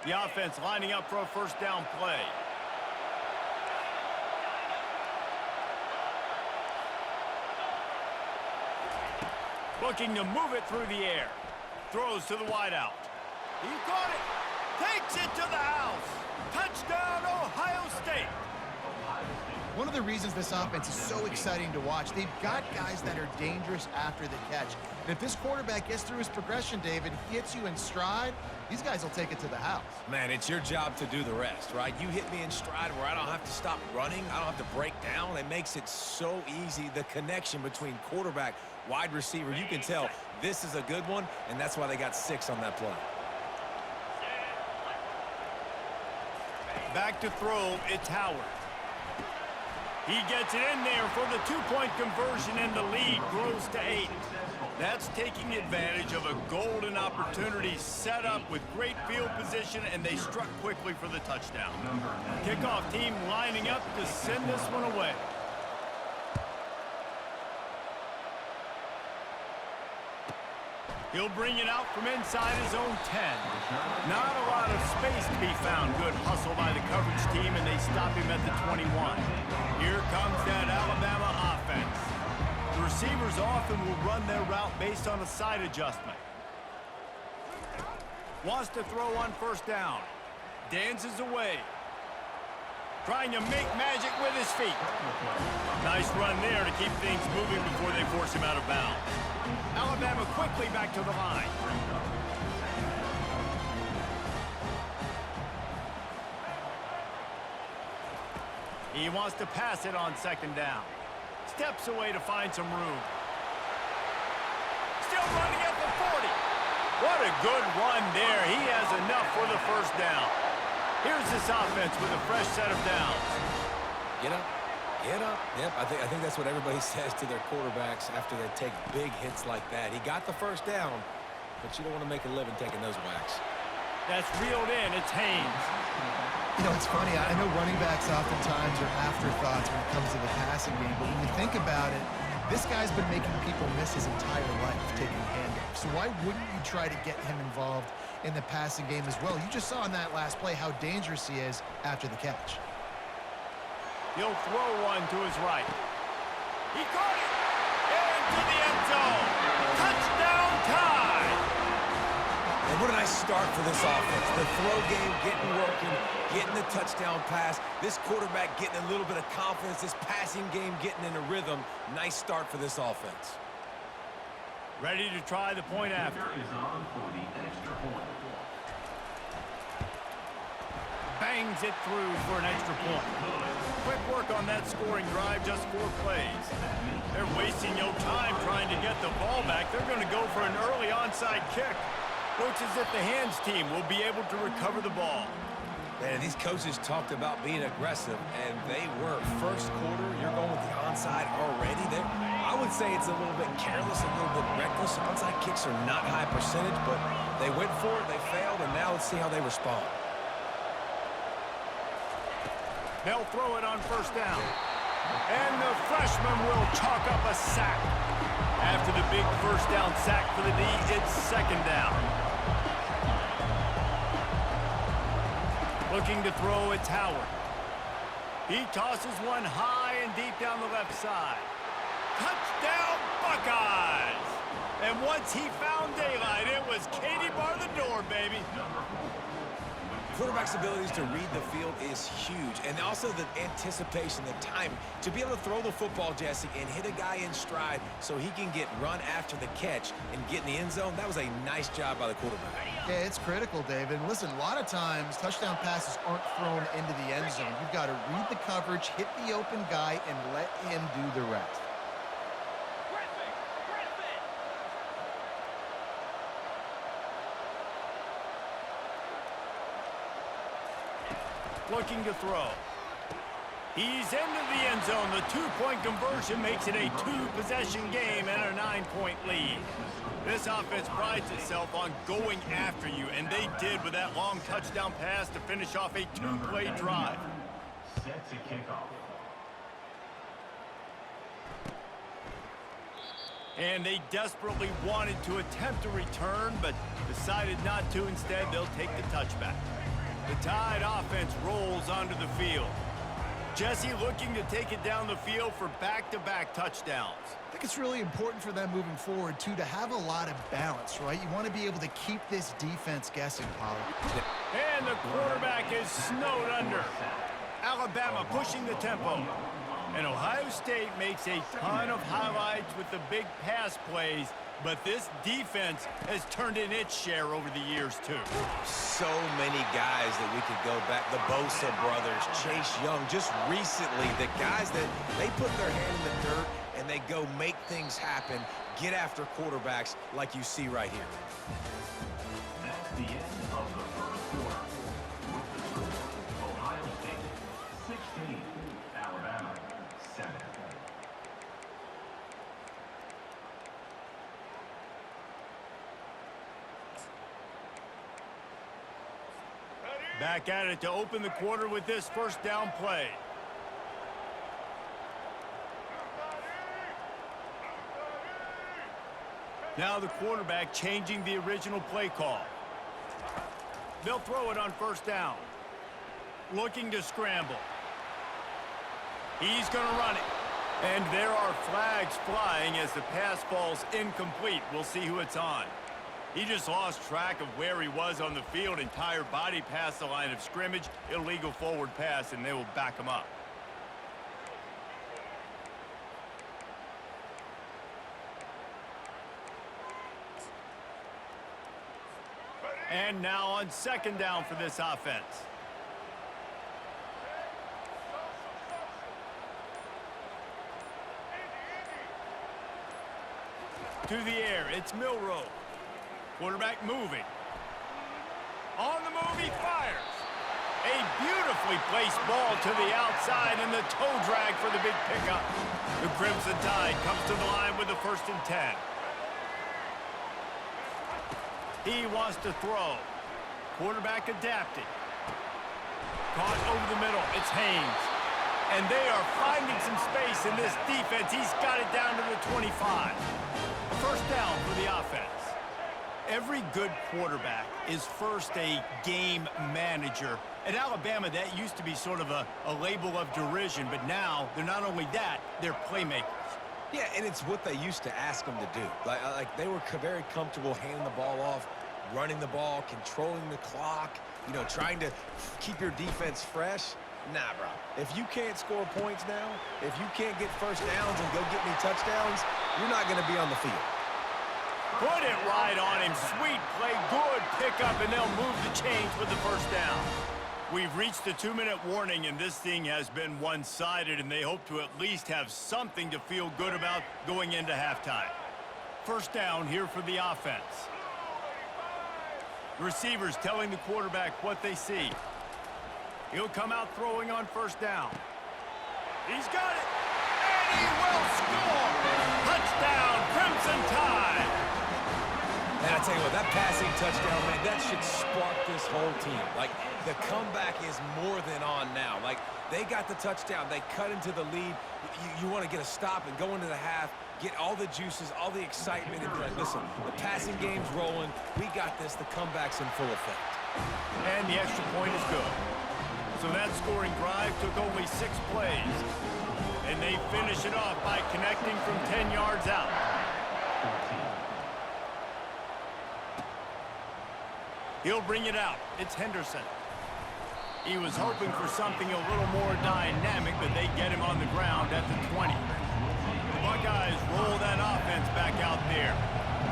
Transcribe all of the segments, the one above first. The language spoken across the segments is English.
The offense lining up for a first down play. Looking to move it through the air. Throws to the wideout. He got it. Takes it to the house. Touchdown, Ohio State. One of the reasons this offense is so exciting to watch, they've got guys that are dangerous after the catch. And if this quarterback gets through his progression, David, hits you in stride, these guys will take it to the house. Man, it's your job to do the rest, right? You hit me in stride where I don't have to stop running. I don't have to break down. It makes it so easy. The connection between quarterback, wide receiver, you can tell this is a good one, and that's why they got 6 on that play. Back to throw, it's Howard. He gets it in there for the 2-point conversion, and the lead grows to 8. That's taking advantage of a golden opportunity set up with great field position, and they struck quickly for the touchdown. Kickoff team lining up to send this one away. He'll bring it out from inside his own 10. Not a lot of space to be found. Good hustle by the coverage team, and they stop him at the 21. Here comes that Alabama offense. The receivers often will run their route based on a side adjustment. Wants to throw on first down. Dances away. Trying to make magic with his feet. Nice run there to keep things moving before they force him out of bounds. Alabama quickly back to the line. He wants to pass it on second down. Steps away to find some room. Still running at the 40. What a good run there. He has enough for the first down. Here's this offense with a fresh set of downs. Get up. Get up. Yep, I think that's what everybody says to their quarterbacks after they take big hits like that. He got the first down, but you don't want to make a living taking those whacks. That's reeled in. It's Haynes. You know, it's funny. I know running backs oftentimes are afterthoughts when it comes to the passing game, but when you think about it, this guy's been making people miss his entire life taking handoffs. So why wouldn't you try to get him involved in the passing game as well? You just saw in that last play how dangerous he is after the catch. He'll throw one to his right. He caught it! Into the end zone! Touchdown time! And what a nice start for this offense. The throw game getting working, getting the touchdown pass. This quarterback getting a little bit of confidence. This passing game getting in a rhythm. Nice start for this offense. Ready to try the point after. Bangs it through for an extra point. Quick work on that scoring drive, just 4 plays. They're wasting no time trying to get the ball back. They're going to go for an early onside kick. Looks as if the hands team will be able to recover the ball. Man, these coaches talked about being aggressive, and they were. First quarter, you're going with the onside already. I would say it's a little bit careless, a little bit reckless. Onside kicks are not high percentage, but they went for it, they failed, and now let's see how they respond. They'll throw it on first down. And the freshman will chalk up a sack. After the big first down sack for the D, it's second down. Looking to throw, it's Howard. He tosses one high and deep down the left side. Touchdown, Buckeyes! And once he found daylight, it was Katie bar the door, baby. Quarterback's abilities to read the field is huge, and also the anticipation, the timing. To be able to throw the football, Jesse, and hit a guy in stride so he can get run after the catch and get in the end zone, that was a nice job by the quarterback. Yeah, it's critical, David. And listen, a lot of times touchdown passes aren't thrown into the end zone. You've got to read the coverage, hit the open guy, and let him do the rest. Looking to throw. He's into the end zone. The 2-point conversion makes it a 2-possession game and a 9-point lead. This offense prides itself on going after you, and they did with that long touchdown pass to finish off a 2-play drive. Set to kick off. And they desperately wanted to attempt a return, but decided not to. Instead, they'll take the touchback. The Tide offense rolls onto the field. Jesse looking to take it down the field for back-to-back touchdowns. I think it's really important for them moving forward, too, to have a lot of balance, right? You want to be able to keep this defense guessing, Pollard. And the quarterback is snowed under. Alabama pushing the tempo. And Ohio State makes a ton of highlights with the big pass plays, but this defense has turned in its share over the years, too. So many guys that we could go back. The Bosa brothers, Chase Young, just recently, the guys that they put their hand in the dirt and they go make things happen, get after quarterbacks like you see right here. That's the end of the first quarter. With the score, Ohio State 16, Alabama 7. Back at it to open the quarter with this first down play. Now the quarterback changing the original play call. They'll throw it on first down. Looking to scramble. He's going to run it. And there are flags flying as the pass falls incomplete. We'll see who it's on. He just lost track of where he was on the field. Entire body past the line of scrimmage. Illegal forward pass, and they will back him up. And now on second down for this offense. To the air, it's Milroe. Quarterback moving. On the move, he fires. A beautifully placed ball to the outside and the toe drag for the big pickup. The Crimson Tide comes to the line with the 1st and 10. He wants to throw. Quarterback adapting. Caught over the middle. It's Haynes. And they are finding some space in this defense. He's got it down to the 25. First down for the offense. Every good quarterback is first a game manager. At Alabama, that used to be sort of a label of derision, but now they're not only that, they're playmakers. Yeah, and it's what they used to ask them to do. Like they were very comfortable handing the ball off, running the ball, controlling the clock, you know, trying to keep your defense fresh. Nah, bro. If you can't score points now, if you can't get first downs and go get me touchdowns, you're not going to be on the field. Put it right on him. Sweet play, good pickup, and they'll move the chains with the first down. We've reached the 2-minute warning, and this thing has been one-sided, and they hope to at least have something to feel good about going into halftime. First down here for the offense. Receivers telling the quarterback what they see. He'll come out throwing on first down. He's got it, and he will score! Touchdown, Crimson Tide! And I tell you what, that passing touchdown, man, that should spark this whole team. Like, the comeback is more than on now. Like, they got the touchdown. They cut into the lead. You want to get a stop and go into the half, get all the juices, all the excitement. And like, listen, the passing game's rolling. We got this. The comeback's in full effect. And the extra point is good. So that scoring drive took only 6 plays. And they finish it off by connecting from 10 yards out. He'll bring it out. It's Henderson. He was hoping for something a little more dynamic, but they get him on the ground at the 20. The Buckeyes roll that offense back out there.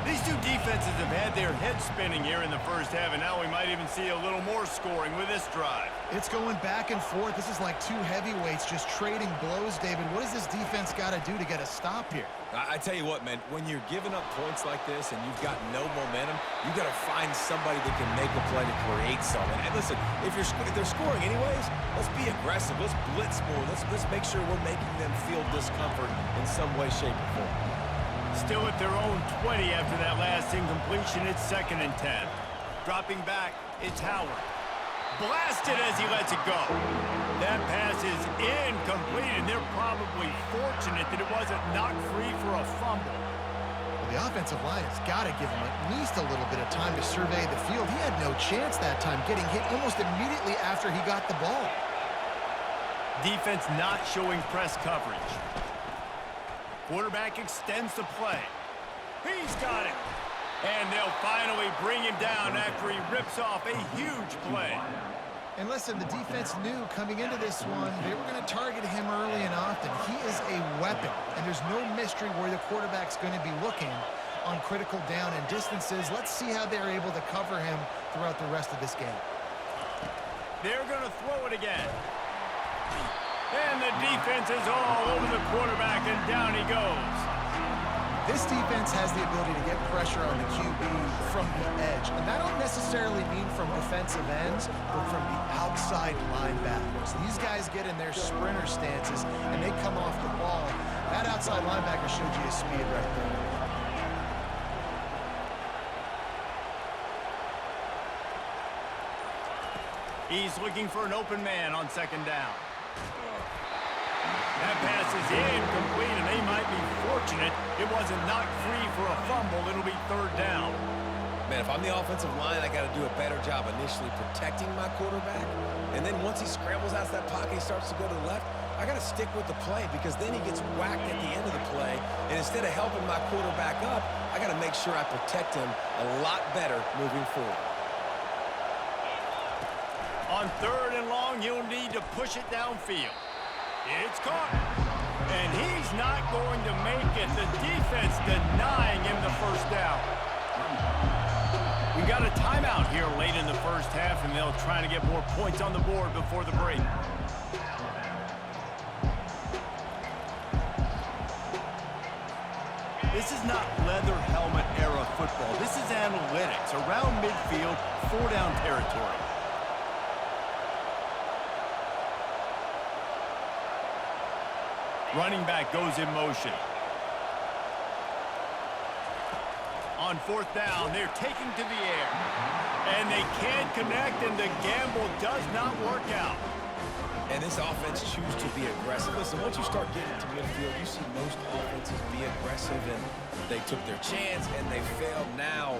These two defenses have had their heads spinning here in the first half, and now we might even see a little more scoring with this drive. It's going back and forth. This is like two heavyweights just trading blows, David. What does this defense got to do to get a stop here? I tell you what, man, when you're giving up points like this and you've got no momentum, you got to find somebody that can make a play to create something. And listen, if they're scoring anyways, let's be aggressive. Let's blitz more. Let's make sure we're making them feel discomfort in some way, shape, or form. Still at their own 20 after that last incompletion. It's 2nd and 10. Dropping back, it's Howard. Blasted as he lets it go. That pass is incomplete, and they're probably fortunate that it wasn't knocked free for a fumble. The offensive line has got to give him at least a little bit of time to survey the field. He had no chance that time, getting hit almost immediately after he got the ball. Defense not showing press coverage. Quarterback extends the play. He's got it. And they'll finally bring him down after he rips off a huge play. And listen, the defense knew coming into this one, they were going to target him early and often. He is a weapon, and there's no mystery where the quarterback's going to be looking on critical down and distances. Let's see how they're able to cover him throughout the rest of this game. They're going to throw it again. And the defense is all over the quarterback, and down he goes. This defense has the ability to get pressure on the QB from the edge. And that don't necessarily mean from defensive ends, but from the outside linebackers. These guys get in their sprinter stances, and they come off the ball. That outside linebacker showed you his speed right there. He's looking for an open man on second down. That pass is incomplete, and they might be fortunate it wasn't knocked free for a fumble. It'll be third down. Man, if I'm the offensive line, I got to do a better job initially protecting my quarterback. And then once he scrambles out of that pocket, he starts to go to the left, I got to stick with the play because then he gets whacked at the end of the play. And instead of helping my quarterback up, I got to make sure I protect him a lot better moving forward. On third and long, you'll need to push it downfield. It's caught. And he's not going to make it. The defense denying him the first down. We've got a timeout here late in the first half, and they'll try to get more points on the board before the break. This is not leather helmet era football. This is analytics around midfield, four-down territory. Running back goes in motion. On fourth down, they're taking to the air. And they can't connect, and the gamble does not work out. And this offense chooses to be aggressive. Listen, once you start getting to midfield, you see most offenses be aggressive, and they took their chance, and they failed. Now,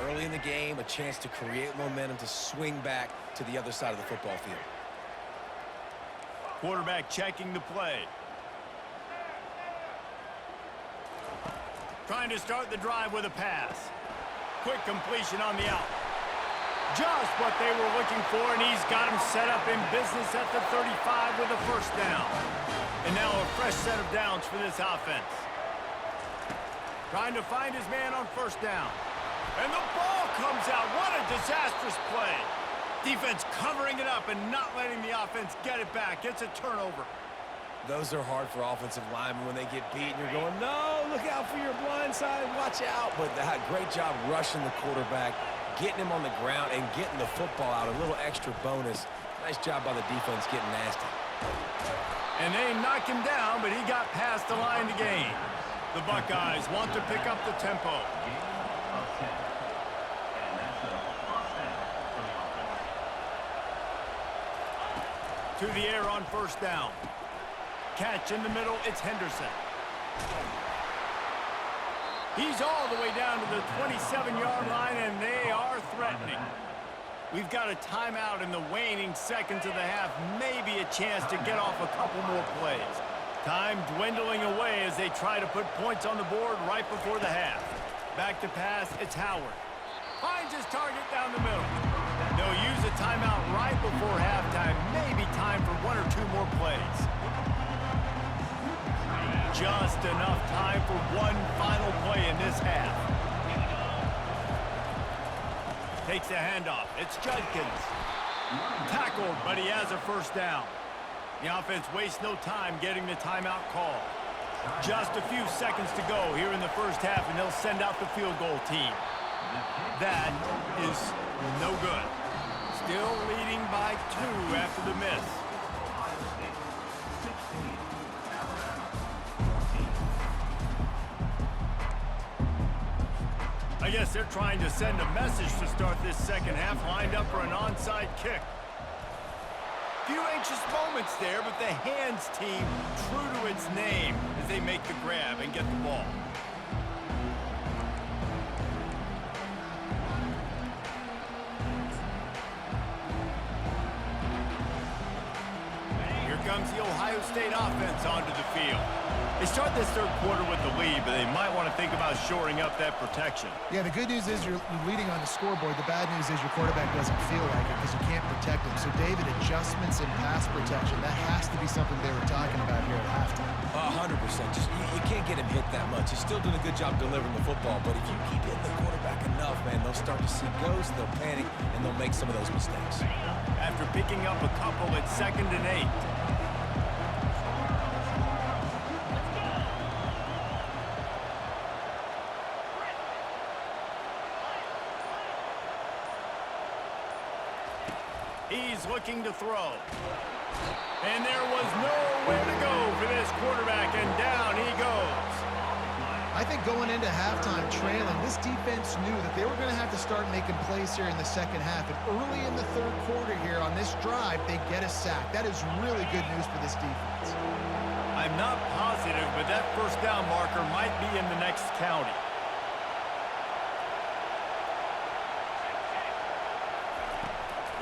early in the game, a chance to create momentum to swing back to the other side of the football field. Quarterback checking the play. Trying to start the drive with a pass. Quick completion on the out. Just what they were looking for, and he's got him set up in business at the 35 with a first down. And now a fresh set of downs for this offense. Trying to find his man on first down. And the ball comes out. What a disastrous play. Defense covering it up and not letting the offense get it back. It's a turnover. Those are hard for offensive linemen when they get beat and you're going, no, look out for your blind side, watch out. But that great job rushing the quarterback, getting him on the ground and getting the football out, a little extra bonus. Nice job by the defense getting nasty. And they knock him down, but he got past the line to gain. The Buckeyes want to pick up the tempo. To the air on first down. Catch in the middle, it's Henderson. He's all the way down to the 27-yard line, and they are threatening. We've got a timeout in the waning seconds of the half, maybe a chance to get off a couple more plays. Time dwindling away as they try to put points on the board right before the half. Back to pass, it's Howard. Finds his target down the middle. They'll use a timeout right before halftime, maybe time for one or two more plays. Just enough time for one final play in this half. Takes a handoff. It's Judkins. Tackled, but he has a first down. The offense wastes no time getting the timeout call. Just a few seconds to go here in the first half, and they'll send out the field goal team. That is no good. Still leading by 2 after the miss. I guess they're trying to send a message to start this second half, lined up for an onside kick. Few anxious moments there, but the hands team true to its name as they make the grab and get the ball. comes the Ohio State offense onto the field. They start this third quarter with the lead, but they might want to think about shoring up that protection. Yeah, the good news is you're leading on the scoreboard. The bad news is your quarterback doesn't feel like it because you can't protect him. So, David, adjustments in pass protection, that has to be something they were talking about here at halftime. 100%. Just you can't get him hit that much. He's still doing a good job delivering the football, but if you keep hitting the quarterback enough, man, they'll start to see ghosts, they'll panic, and they'll make some of those mistakes. After picking up a couple at 2nd and 8. He's looking to throw. And there was nowhere to go for this quarterback, and down he goes. I think going into halftime trailing, this defense knew that they were going to have to start making plays here in the second half. And early in the third quarter here on this drive, they get a sack. That is really good news for this defense. I'm not positive, but that first down marker might be in the next county.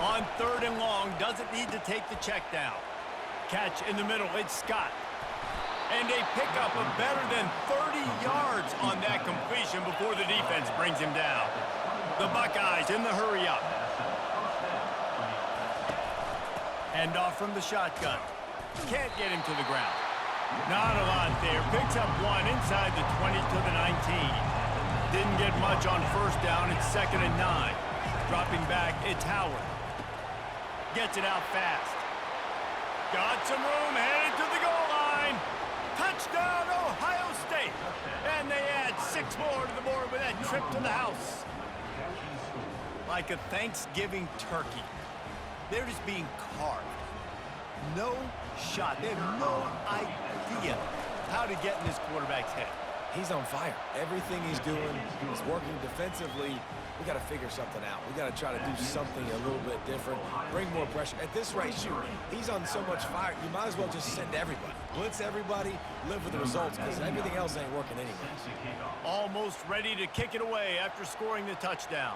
On 3rd and long, doesn't need to take the check down. Catch in the middle, it's Scott. And a pickup of better than 30 yards on that completion before the defense brings him down. The Buckeyes in the hurry up. Hand off from the shotgun. Can't get him to the ground. Not a lot there. Picks up one inside the 20 to the 19. Didn't get much on first down. It's 2nd and 9. Dropping back, it's Howard. Gets it out fast. Got some room, headed to the goal line. Touchdown, Ohio State. And they add 6 more to the board with that trip to the house. Like a Thanksgiving turkey. They're just being carved. No shot. They have no idea how to get in this quarterback's head. He's on fire. Everything he's doing is working defensively. We got to figure something out. We got to try to do something a little bit different. Bring more pressure. At this rate, shoot, he's on so much fire. You might as well just send everybody. Blitz everybody, live with the results, because everything else ain't working anyway. Almost ready to kick it away after scoring the touchdown.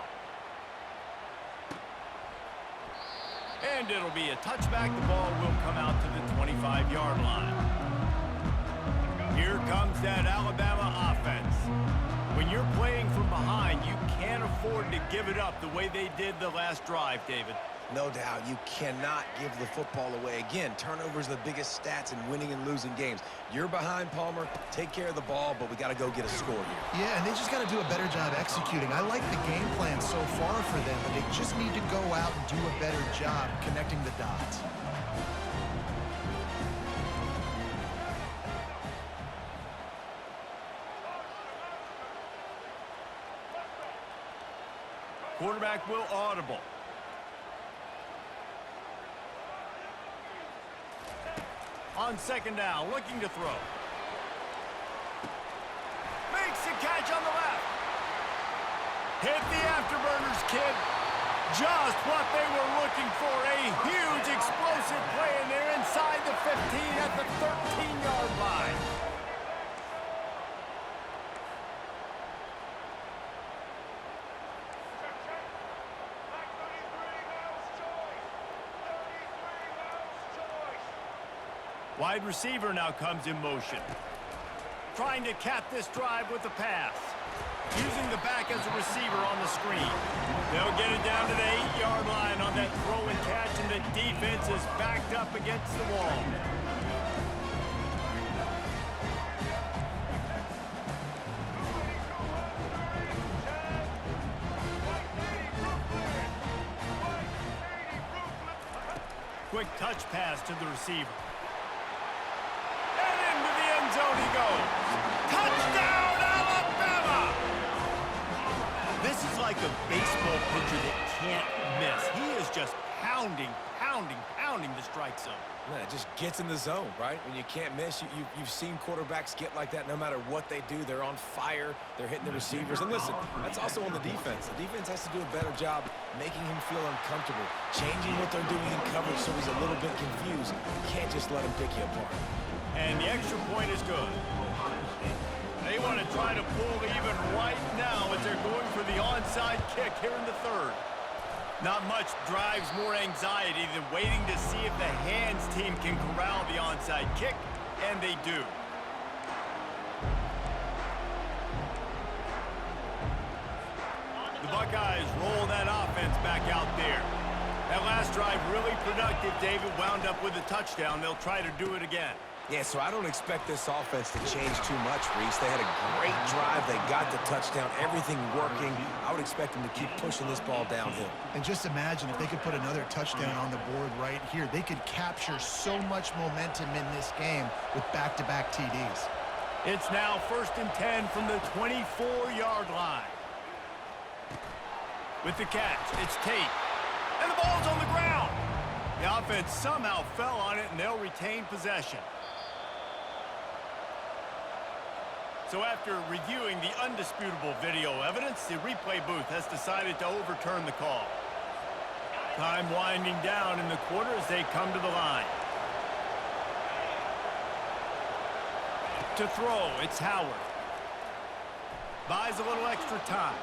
And it'll be a touchback. The ball will come out to the 25-yard line. Here comes that Alabama offense. When you're playing from behind, you can't afford to give it up the way they did the last drive, David. No doubt. You cannot give the football away. Again, turnovers are the biggest stats in winning and losing games. You're behind, Palmer. Take care of the ball, but we got to go get a score here. Yeah, and they just got to do a better job executing. I like the game plan so far for them, but they just need to go out and do a better job connecting the dots. Quarterback will audible. On 2nd down, looking to throw. Makes the catch on the left. Hit the afterburners, kid. Just what they were looking for. A huge explosive play, and they're inside the 15 at the 13-yard line. Wide receiver now comes in motion. Trying to cap this drive with a pass. Using the back as a receiver on the screen. They'll get it down to the 8-yard line on that throw and catch, and the defense is backed up against the wall. Quick touch pass to the receiver. Zone he goes. Touchdown, Alabama! This is like a baseball pitcher that can't miss. He is just pounding the strike zone. Man, it just gets in the zone, right? When you can't miss, you've seen quarterbacks get like that no matter what they do. They're on fire. They're hitting the receivers. And listen, that's also on the defense. The defense has to do a better job making him feel uncomfortable, changing what they're doing in coverage so he's a little bit confused. You can't just let him pick you apart. And the extra point is good. They want to try to pull even right now as they're going for the onside kick here in the third. Not much drives more anxiety than waiting to see if the hands team can corral the onside kick, and they do. The Buckeyes roll that offense back out there. That last drive really productive. David wound up with a touchdown. They'll try to do it again. Yeah, so I don't expect this offense to change too much, Reese. They had a great drive. They got the touchdown, everything working. I would expect them to keep pushing this ball downhill. And just imagine if they could put another touchdown on the board right here. They could capture so much momentum in this game with back-to-back TDs. It's now 1st and 10 from the 24-yard line. With the catch, it's Tate. And the ball's on the ground. The offense somehow fell on it, and they'll retain possession. So after reviewing the undisputable video evidence, the replay booth has decided to overturn the call. Time winding down in the quarter as they come to the line. To throw, it's Howard. Buys a little extra time.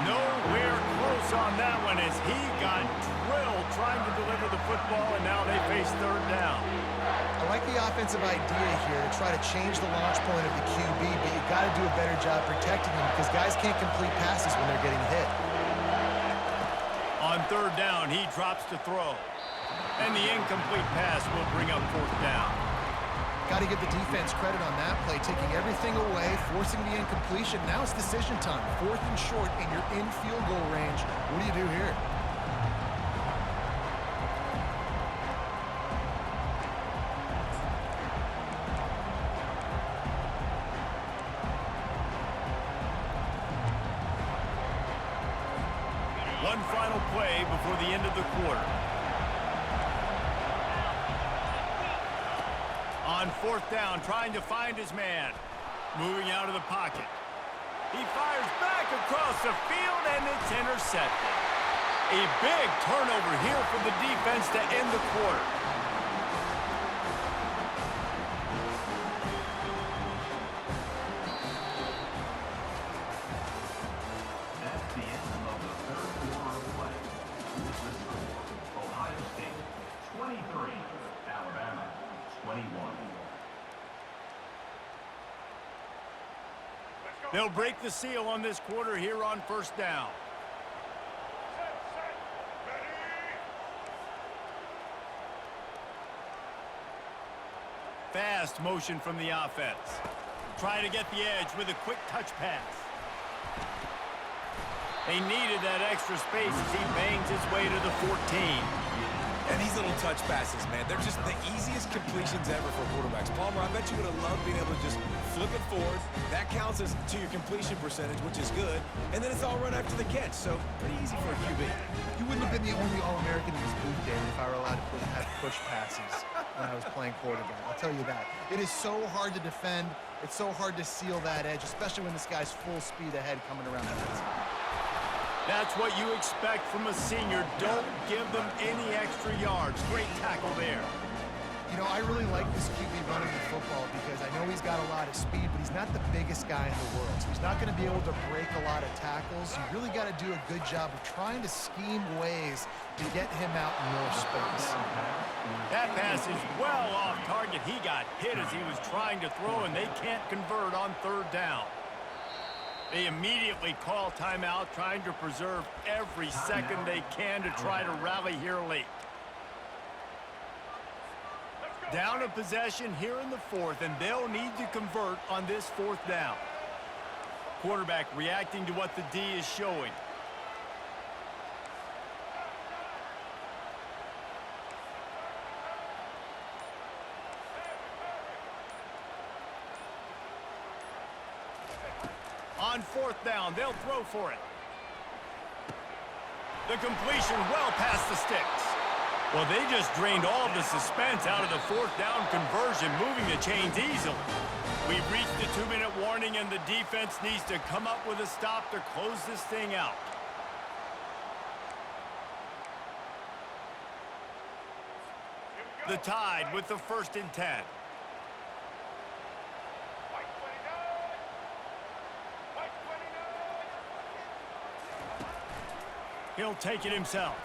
Nowhere close on that one as he got drilled trying to deliver the football, and now they face 3rd down. I like the offensive idea here to try to change the launch point of the QB, but you got to do a better job protecting him because guys can't complete passes when they're getting hit. On 3rd down, he drops to throw. And the incomplete pass will bring up 4th down. Got to give the defense credit on that play, taking everything away, forcing the incompletion. Now it's decision time. 4th and short, and you're in field goal range. What do you do here? One final play before the end of the quarter. On 4th down, trying to find his man. Moving out of the pocket. He fires back across the field, and it's intercepted. A big turnover here for the defense to end the quarter. That's the end of the 3rd quarter of play. With the score, Ohio State 23, Alabama 21. They'll break the seal on this quarter here on 1st down. Fast motion from the offense. Trying to get the edge with a quick touch pass. They needed that extra space as he bangs his way to the 14. And these little touch passes, man, they're just the easiest completions ever for quarterbacks. Palmer, I bet you would have loved being able to just flip it forward. That counts as to your completion percentage, which is good. And then it's all run after the catch, so pretty easy for a QB. You wouldn't have been the only All-American in this booth, David, if I were allowed to have push passes when I was playing quarterback. I'll tell you that. It is so hard to defend. It's so hard to seal that edge, especially when this guy's full speed ahead coming around the outside. That's what you expect from a senior. Don't give them any extra yards. Great tackle there. You know, I really like this QB running the football because I know he's got a lot of speed, but he's not the biggest guy in the world. So he's not going to be able to break a lot of tackles. You really got to do a good job of trying to scheme ways to get him out in more space. That pass is well off target. He got hit as he was trying to throw, and they can't convert on 3rd down. They immediately call timeout, trying to preserve every second they can to try to rally here late. Down a possession here in the 4th, and they'll need to convert on this 4th down. Quarterback reacting to what the D is showing. On 4th down, they'll throw for it. The completion well past the sticks. Well, they just drained all of the suspense out of the 4th down conversion, moving the chains easily. We've reached the 2-minute warning, and the defense needs to come up with a stop to close this thing out. The Tide with the 1st and 10. He'll take it himself.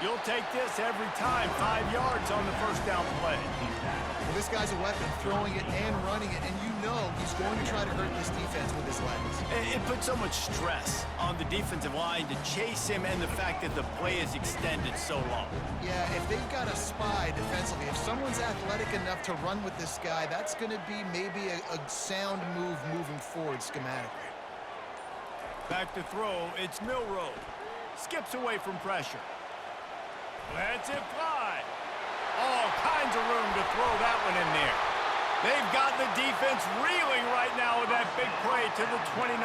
You'll take this every time. 5 yards on the first down play. Well, this guy's a weapon, throwing it and running it, and you know he's going to try to hurt this defense with his legs. It puts so much stress on the defensive line to chase him and the fact that the play is extended so long. Yeah, if they've got a spy defensively, if someone's athletic enough to run with this guy, that's going to be maybe a sound move moving forward schematically. Back to throw, it's Milroe. Skips away from pressure. Lets it fly. All kinds of room to throw that one in there. They've got the defense reeling right now with that big play to the 29.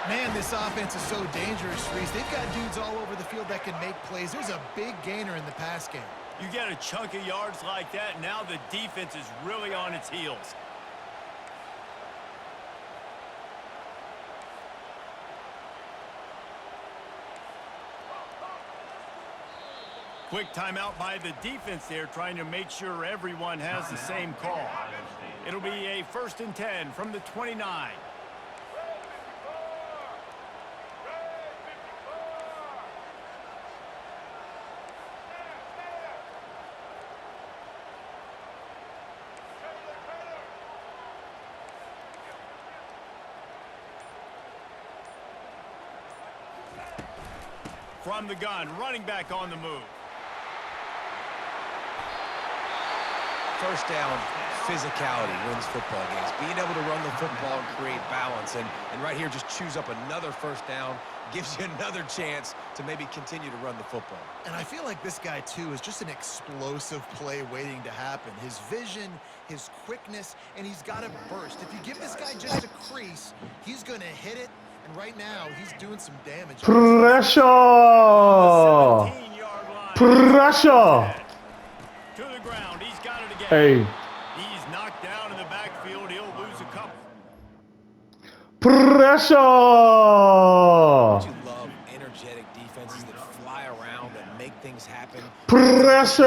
Man, this offense is so dangerous, Reese. They've got dudes all over the field that can make plays. There's a big gainer in the pass game. You get a chunk of yards like that, now the defense is really on its heels. Quick timeout by the defense there, trying to make sure everyone has the same call. It'll be a 1st and 10 from the 29. From the gun, running back on the move. First down, physicality wins football games. Being able to run the football and create balance. And right here, just choose up another first down. Gives you another chance to maybe continue to run the football. And I feel like this guy, too, is just an explosive play waiting to happen. His vision, his quickness, and he's got a burst. If you give this guy just a crease, he's going to hit it. And right now, he's doing some damage. Pressure! Pressure! To the ground, he's got it again. Hey. He's knocked down in the backfield. He'll lose a couple. Pressure! You love energetic defenses that fly around and make things happen. Pressure!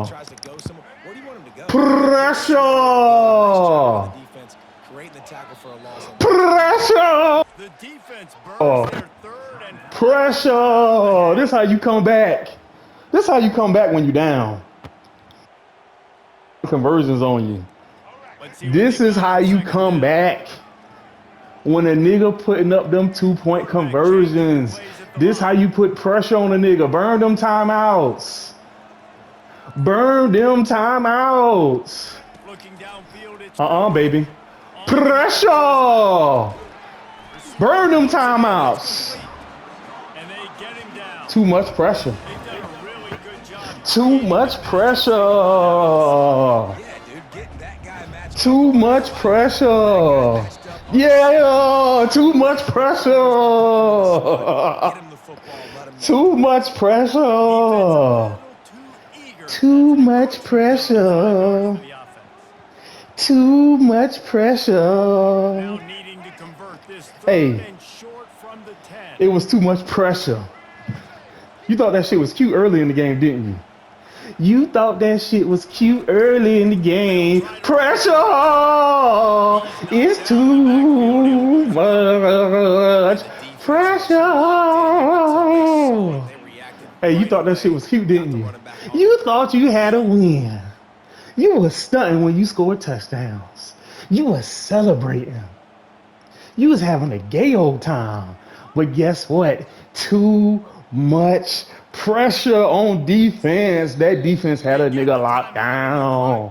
Tries to go somewhere. Where do you want him to go? Pressure! Defense creating the tackle for a loss. Pressure! The defense burns their 3rd and 4th. Pressure! This is how you come back. This is how you come back when you're down. Conversions on you. This is how you come back when a nigga putting up them 2-point conversions. This how you put pressure on a nigga. Burn them timeouts. Burn them timeouts. Looking downfield, it's Baby. Pressure. Burn them timeouts. and they get him down. Too much pressure. They've done a really good job. Too much pressure. Yeah, dude, get that guy matched up. Too much pressure. Yeah, too much pressure. Get him the football, let him know. Too much pressure. Too much pressure. Too much pressure. Now needing to convert this 3rd Hey. and short from the 10. It was too much pressure. You thought that shit was cute early in the game, didn't you? You thought that shit was cute early in the game. Pressure! It's too much pressure. Hey, you thought that shit was cute, didn't you? You thought you had a win. You were stunting when you scored touchdowns. You were celebrating. You was having a gay old time. But guess what? Too much pressure on defense. That defense had a nigga locked down.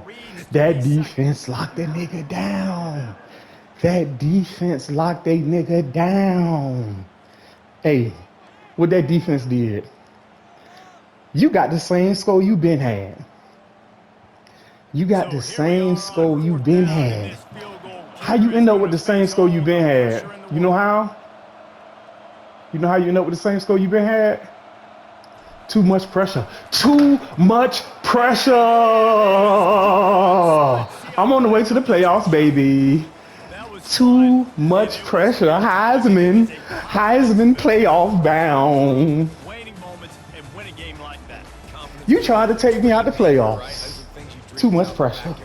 That defense locked a nigga down. That defense locked a nigga down. Hey, what that defense did? You got the same score you been had. You got the same score you been had. How you end up with the same score you been had? You know how? You know how you end up with the same score you been had? Too much pressure. Too much pressure. I'm on the way to the playoffs, baby. Too much pressure. Heisman playoff bound. You tried to take me out the playoffs. Too much pressure.